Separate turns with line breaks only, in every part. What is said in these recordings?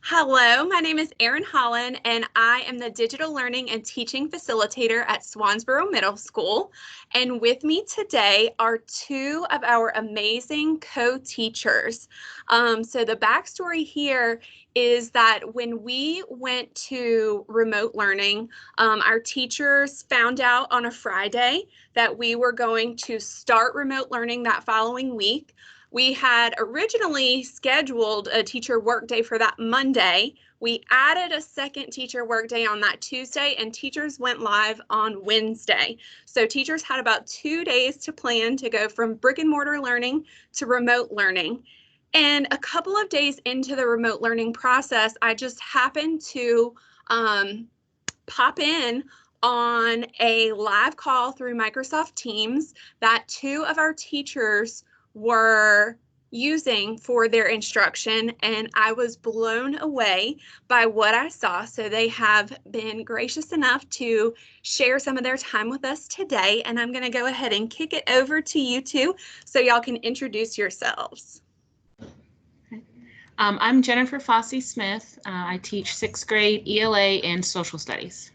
Hello, my name is Erin Holland, and I am the Digital Learning and Teaching Facilitator at Swansboro Middle School. And with me today are two of our amazing co-teachers. So the backstory here is that when we went to remote learning, our teachers found out on a Friday that we were going to start remote learning that following week. We had originally scheduled a teacher workday for that Monday. We added a second teacher workday on that Tuesday, and teachers went live on Wednesday. So teachers had about 2 days to plan to go from brick and mortar learning to remote learning. And a couple of days into the remote learning process, I just happened to pop in on a live call through Microsoft Teams that two of our teachers were using for their instruction, and I was blown away by what I saw. So they have been gracious enough to share some of their time with us today, and I'm going to go ahead and kick it over to you two so y'all can introduce yourselves.
I'm Jennifer Faasii Smith. I teach 6th grade ELA and social studies.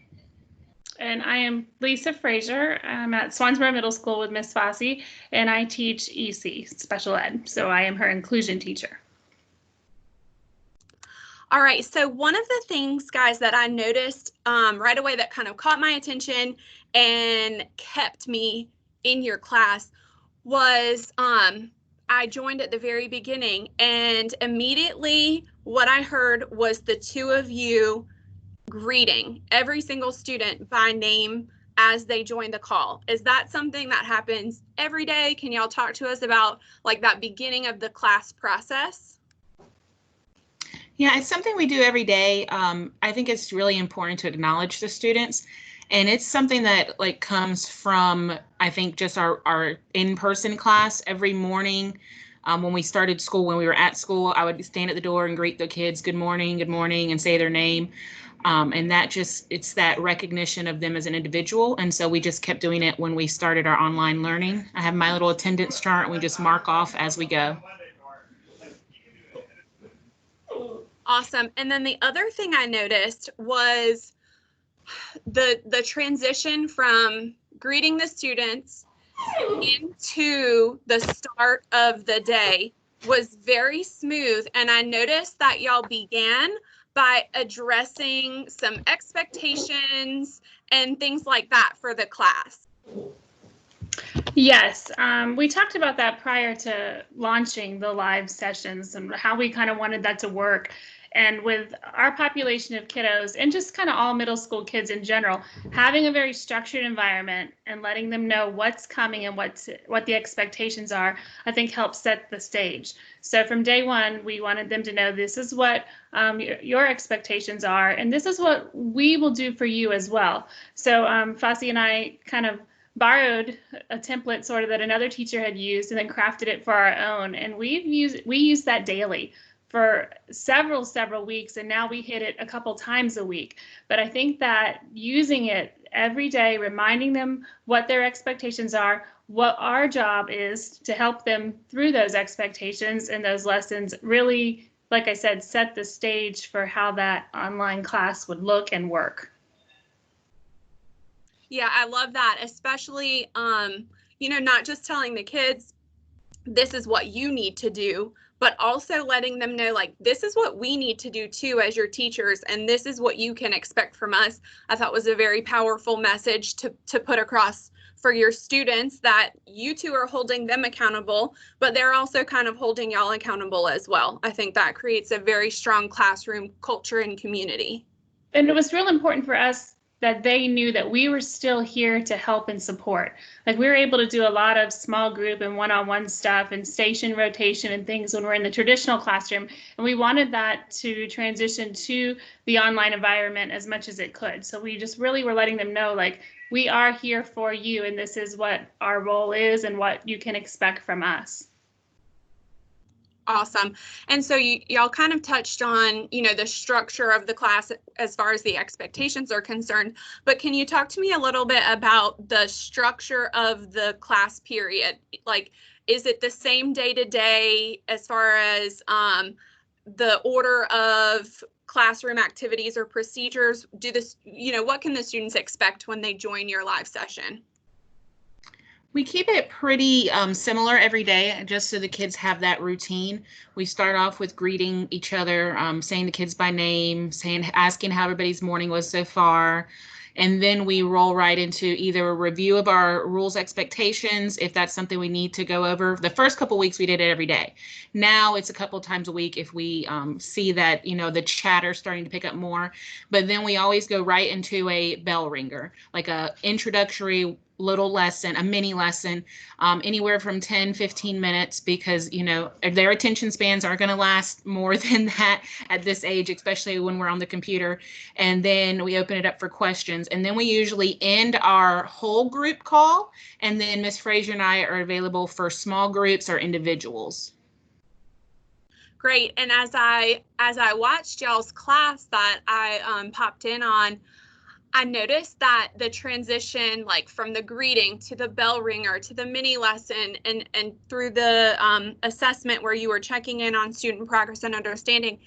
And I am Lisa Frazier. I'm at Swansboro Middle School with Miss Faasii, and I teach EC, special ed. So I am her inclusion teacher.
All right, so one of the things, guys, that I noticed right away that kind of caught my attention and kept me in your class was I joined at the very beginning, and immediately what I heard was the two of you greeting every single student by name as they join the call. Is that something that happens every day? Can y'all talk to us about like that beginning of the class process?
Yeah, it's something we do every day. I think it's really important to acknowledge the students. And it's something that like comes from, I think, just our in-person class every morning. When we started school, when we were at school, I would stand at the door and greet the kids, good morning, and say their name. And that just, it's that recognition of them as an individual. And so we just kept doing it when we started our online learning. I have my little attendance chart and we just mark off as we go.
Awesome. And then the other thing I noticed was the transition from greeting the students into the start of the day was very smooth. And I noticed that y'all began by addressing some expectations and things like that for the class.
Yes, we talked about that prior to launching the live sessions and how we kind of wanted that to work. And with our population of kiddos and just kind of all middle school kids in general, having a very structured environment and letting them know what's coming and what the expectations are, I think helps set the stage. So from day one, we wanted them to know this is what your expectations are, and this is what we will do for you as well. So Faasii and I kind of borrowed a template sort of that another teacher had used and then crafted it for our own, and we use that daily for several weeks, and now we hit it a couple times a week. But I think that using it every day, reminding them what their expectations are, what our job is to help them through those expectations and those lessons, really, like I said, set the stage for how that online class would look and work.
Yeah, I love that, especially, not just telling the kids, this is what you need to do, but also letting them know, like, this is what we need to do too as your teachers, and this is what you can expect from us. I thought was a very powerful message to put across for your students, that you two are holding them accountable, but they're also kind of holding y'all accountable as well. I think that creates a very strong classroom culture and community.
And it was real important for us that they knew that we were still here to help and support. Like, we were able to do a lot of small group and one-on-one stuff and station rotation and things when we're in the traditional classroom. And we wanted that to transition to the online environment as much as it could. So we just really were letting them know, like, we are here for you, and this is what our role is and what you can expect from us.
Awesome. And so y'all kind of touched on, the structure of the class as far as the expectations are concerned, but can you talk to me a little bit about the structure of the class period? Like, is it the same day to day as far as the order of classroom activities or procedures? What can the students expect when they join your live session?
We keep it pretty similar every day, just so the kids have that routine. We start off with greeting each other, saying the kids by name, asking how everybody's morning was so far. And then we roll right into either a review of our rules expectations, if that's something we need to go over. The first couple weeks we did it every day. Now it's a couple times a week if we see that, the chatter starting to pick up more. But then we always go right into a bell ringer, like a introductory little lesson, a mini lesson, anywhere from 10-15 minutes, because their attention spans aren't going to last more than that at this age, especially when we're on the computer. And then we open it up for questions, and then we usually end our whole group call, and then Miss Frazier and I are available for small groups or individuals.
Great. And as I watched y'all's class that I popped in on, I noticed that the transition, like from the greeting to the bell ringer to the mini lesson and through the assessment where you were checking in on student progress and understanding,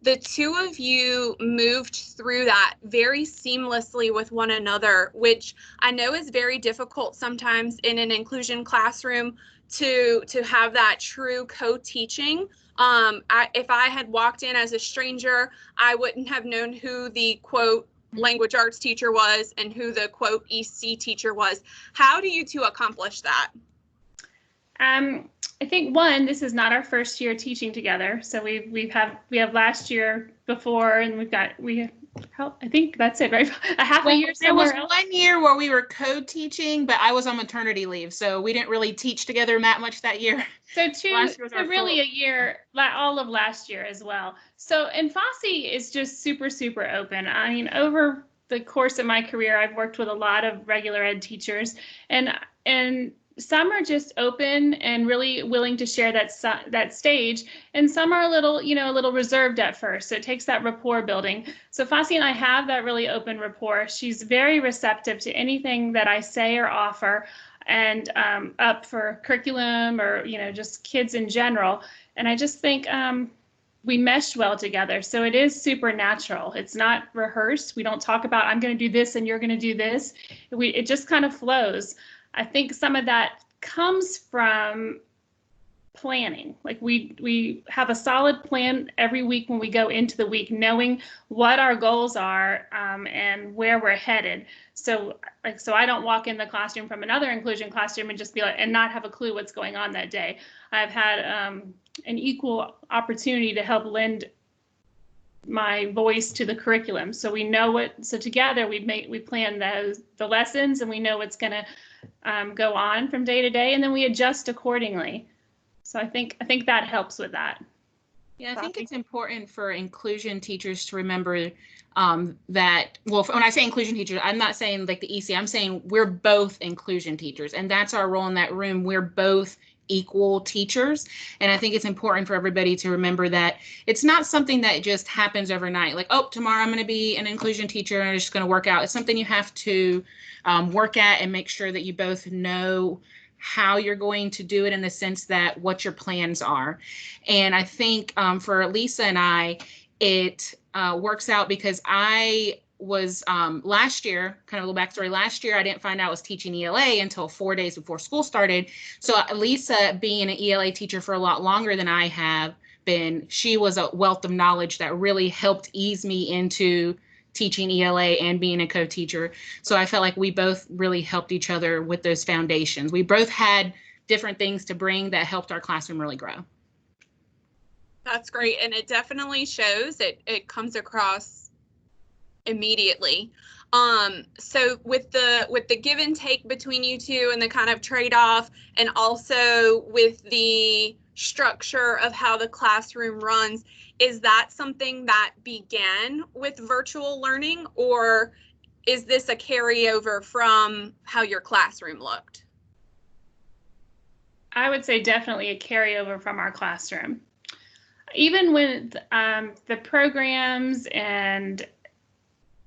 the two of you moved through that very seamlessly with one another, which I know is very difficult sometimes in an inclusion classroom to have that true co-teaching. If I had walked in as a stranger, I wouldn't have known who the quote language arts teacher was and who the quote EC teacher was. How do you two accomplish that?
I think this is not our first year teaching together. So we have last year before, and I think that's it, right? A half a year somewhere else.
There was 1 year where we were co-teaching, but I was on maternity leave, so we didn't really teach together that much that year.
So really a year, all of last year as well. So, and Faasii is just super, super open. I mean, over the course of my career, I've worked with a lot of regular ed teachers, and some are just open and really willing to share that stage, and some are a little reserved at first. So it takes that rapport building. So Faasii and I have that really open rapport. She's very receptive to anything that I say or offer, and up for curriculum or just kids in general. And I just think we meshed well together. So it is super natural. It's not rehearsed. We don't talk about I'm going to do this and you're going to do this. It just kind of flows. I think some of that comes from planning. Like we have a solid plan every week when we go into the week, knowing what our goals are and where we're headed. So I don't walk in the classroom from another inclusion classroom and just be like, and not have a clue what's going on that day. I've had an equal opportunity to help lend my voice to the curriculum. So we know so together we plan the lessons, and we know what's going to go on from day to day, and then we adjust accordingly. So I think that helps with that.
Yeah, I think it's important for inclusion teachers to remember that, well, when I say inclusion teachers, I'm not saying like the EC, I'm saying we're both inclusion teachers, and that's our role in that room. We're both equal teachers. And I think it's important for everybody to remember that it's not something that just happens overnight. Like, oh, tomorrow I'm going to be an inclusion teacher and it's just going to work out. It's something you have to work at and make sure that you both know how you're going to do it, in the sense that what your plans are. And I think for Lisa and I, it works out because I was last year, kind of a little backstory, last year I didn't find out I was teaching ELA until 4 days before school started. So Lisa, being an ELA teacher for a lot longer than I have been, she was a wealth of knowledge that really helped ease me into teaching ELA and being a co-teacher. So I felt like we both really helped each other with those foundations. We both had different things to bring that helped our classroom really grow.
That's great. And it definitely shows. It comes across immediately. So with the give and take between you two and the kind of trade-off, and also with the structure of how the classroom runs, is that something that began with virtual learning, or is this a carryover from how your classroom looked?
I would say definitely a carryover from our classroom. even with the programs and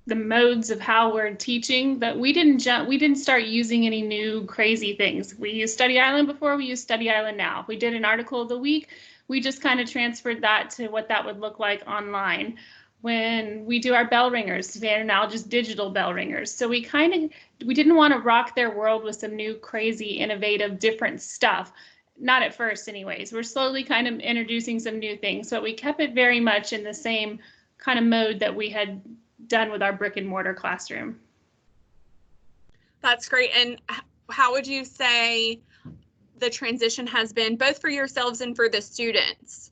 the modes of how we're teaching, that we didn't start using any new crazy things. We used Study Island before, we use Study Island now. If we did an article of the week, we just kind of transferred that to what that would look like online. When we do our bell ringers, they're now just digital bell ringers. So we didn't want to rock their world with some new, crazy, innovative, different stuff. Not at first anyways. We're slowly kind of introducing some new things, but we kept it very much in the same kind of mode that we had done with our brick and mortar classroom.
That's great. And how would you say the transition has been, both for yourselves and for the students?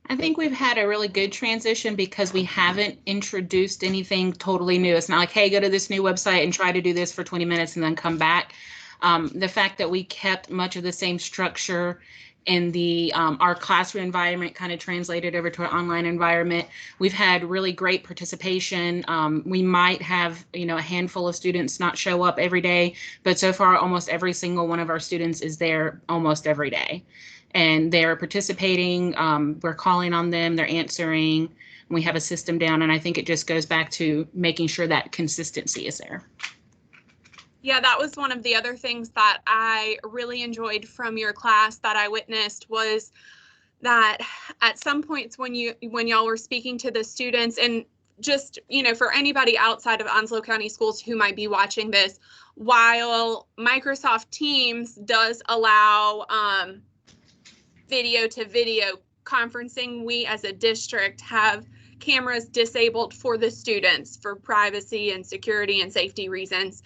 I think we've had a really good transition because we haven't introduced anything totally new. It's not like, hey, go to this new website and try to do this for 20 minutes and then come back. The fact that we kept much of the same structure in the our classroom environment kind of translated over to our online environment. We've had really great participation. We might have, a handful of students not show up every day, but so far almost every single one of our students is there almost every day. And they're participating, we're calling on them, they're answering, we have a system down, and I think it just goes back to making sure that consistency is there.
Yeah, that was one of the other things that I really enjoyed from your class that I witnessed, was that at some points when y'all were speaking to the students, and just, for anybody outside of Onslow County Schools who might be watching this, while Microsoft Teams does allow video to video conferencing, we as a district have cameras disabled for the students for privacy and security and safety reasons.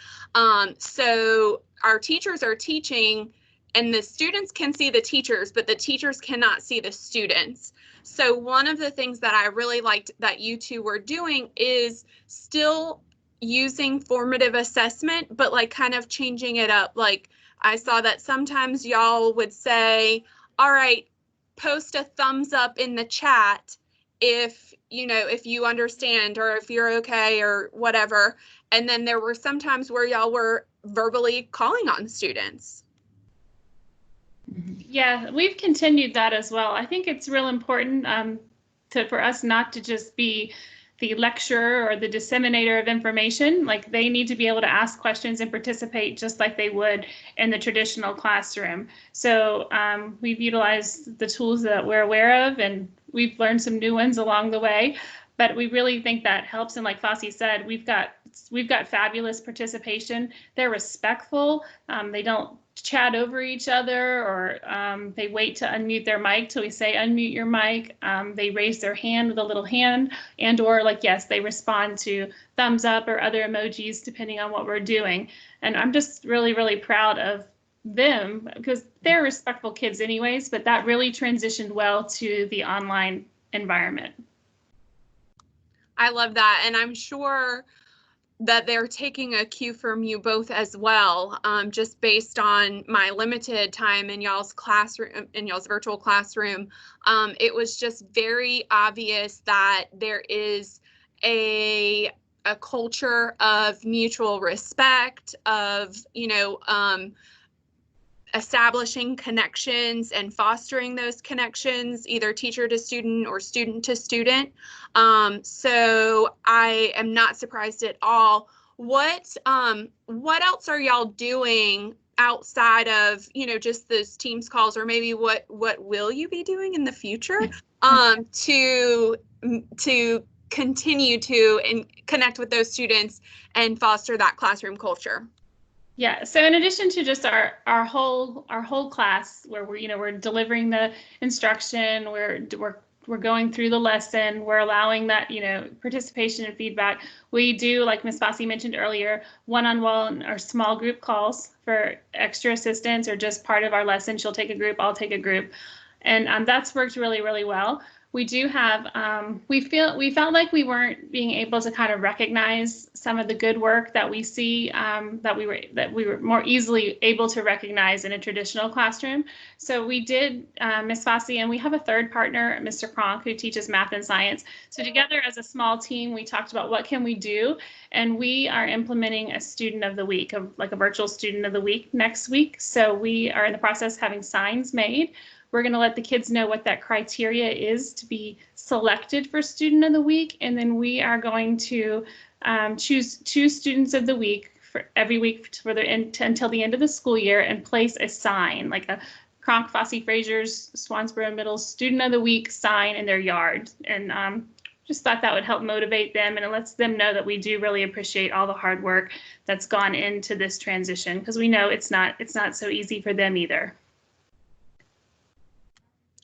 So our teachers are teaching and the students can see the teachers, but the teachers cannot see the students. So one of the things that I really liked that you two were doing is still using formative assessment, but like kind of changing it up. Like I saw that sometimes y'all would say, all right, post a thumbs up in the chat if you understand or if you're okay or whatever. And then there were some times where y'all were verbally calling on students.
Yeah, we've continued that as well. I think it's real important for us not to just be the lecturer or the disseminator of information. Like, they need to be able to ask questions and participate just like they would in the traditional classroom. So we've utilized the tools that we're aware of, and we've learned some new ones along the way. But we really think that helps. And like Faasii said, we've got fabulous participation. They're respectful. They don't chat over each other, or they wait to unmute their mic till we say unmute your mic. They raise their hand with a little hand, and or like, yes, they respond to thumbs up or other emojis depending on what we're doing. And I'm just really, really proud of them because they're respectful kids anyways, but that really transitioned well to the online environment.
I love that. And I'm sure that they're taking a cue from you both as well, just based on my limited time in y'all's classroom, in y'all's virtual classroom. It was just very obvious that there is a culture of mutual respect, of, establishing connections and fostering those connections, either teacher to student or student to student. So I am not surprised at all. What else are y'all doing outside of, just those Teams calls, or maybe what will you be doing in the future to continue to connect with those students and foster that classroom culture?
Yeah, so in addition to just our whole class where we're delivering the instruction, we're going through the lesson, we're allowing that participation and feedback. We do, like Ms. Faasii mentioned earlier, one-on-one or small group calls for extra assistance, or just part of our lesson. She'll take a group, I'll take a group, and that's worked really, really well. We do have, we felt like we weren't being able to kind of recognize some of the good work that we see, that we were more easily able to recognize in a traditional classroom. So we did, Ms. Faasii, and we have a third partner, Mr. Kronk, who teaches math and science. So together as a small team, we talked about what can we do, and we are implementing a student of the week, like a virtual student of the week next week. So we are in the process of having signs made We're going to let the kids know what that criteria is to be selected for Student of the Week. And then we are going to choose 2 Students of the Week for every week for until the end of the school year, and place a sign, like a Kronk, Faasii, Frazier's Swansboro Middle Student of the Week sign in their yard. And just thought that would help motivate them, and it lets them know that we do really appreciate all the hard work that's gone into this transition, because we know it's not so easy for them either.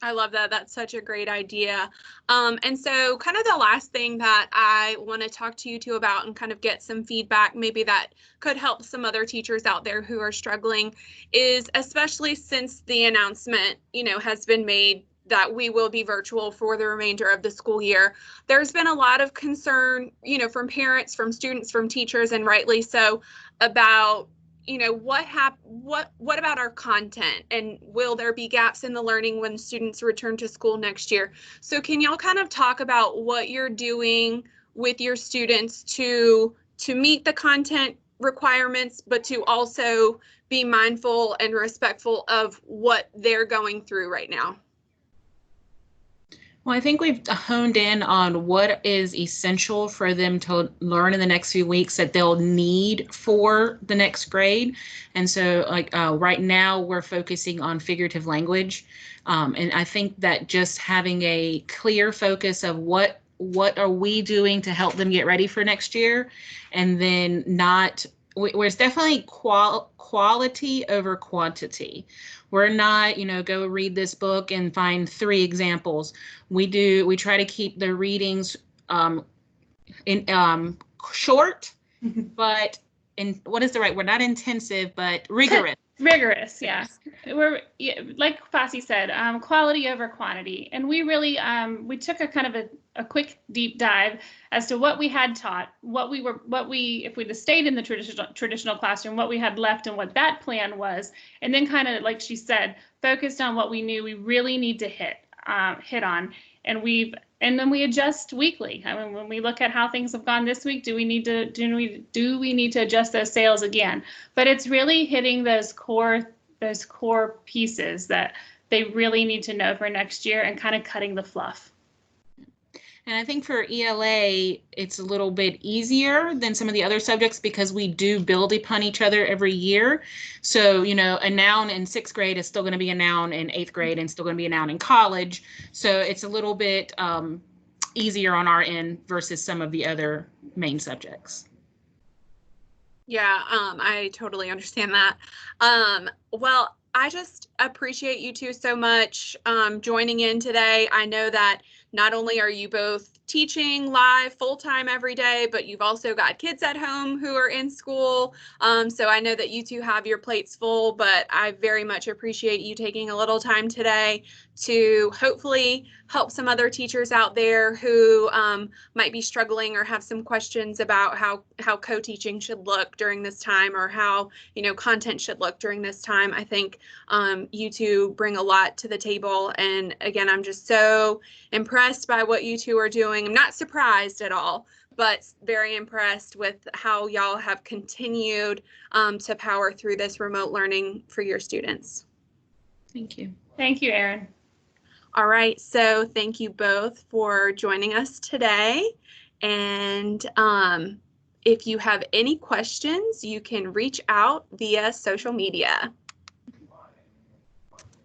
I love that. That's such a great idea. And so kind of the last thing that I want to talk to you two about and kind of get some feedback, maybe that could help some other teachers out there who are struggling, is especially since the announcement, has been made that we will be virtual for the remainder of the school year. There's been a lot of concern, from parents, from students, from teachers, and rightly so, about what about our content, and will there be gaps in the learning when students return to school next year? So can y'all kind of talk about what you're doing with your students to meet the content requirements, but to also be mindful and respectful of what they're going through right now?
Well, I think we've honed in on what is essential for them to learn in the next few weeks that they'll need for the next grade. And so right now we're focusing on figurative language. And I think that just having a clear focus of what are we doing to help them get ready for next year, and then where it's definitely quality over quantity. We're not, go read this book and find 3 examples. We try to keep the readings short, but what is the right word? Not intensive, but rigorous.
Rigorous, yeah. We're, like Faasii said, quality over quantity. And we really, we took a kind of a quick deep dive as to what we had taught, if we'd stayed in the traditional classroom, what we had left and what that plan was. And then kind of, like she said, focused on what we knew we really need to hit on. And then we adjust weekly. I mean, when we look at how things have gone this week, do we need to adjust those sales again? But it's really hitting those core pieces that they really need to know for next year, and kind of cutting the fluff.
And I think for ELA, it's a little bit easier than some of the other subjects because we do build upon each other every year. So, a noun in 6th grade is still going to be a noun in 8th grade and still going to be a noun in college. So it's a little bit easier on our end versus some of the other main subjects.
Yeah, I totally understand that. Well, I just appreciate you two so much joining in today. I know that not only are you both teaching live full-time every day, but you've also got kids at home who are in school. So I know that you two have your plates full, but I very much appreciate you taking a little time today to hopefully help some other teachers out there who might be struggling or have some questions about how co-teaching should look during this time, or how content should look during this time. I think you two bring a lot to the table, and again, I'm just so impressed by what you two are doing. I'm not surprised at all, but very impressed with how y'all have continued to power through this remote learning for your students.
Thank you.
Thank you, Erin.
All right, so thank you both for joining us today. And if you have any questions, you can reach out via social media.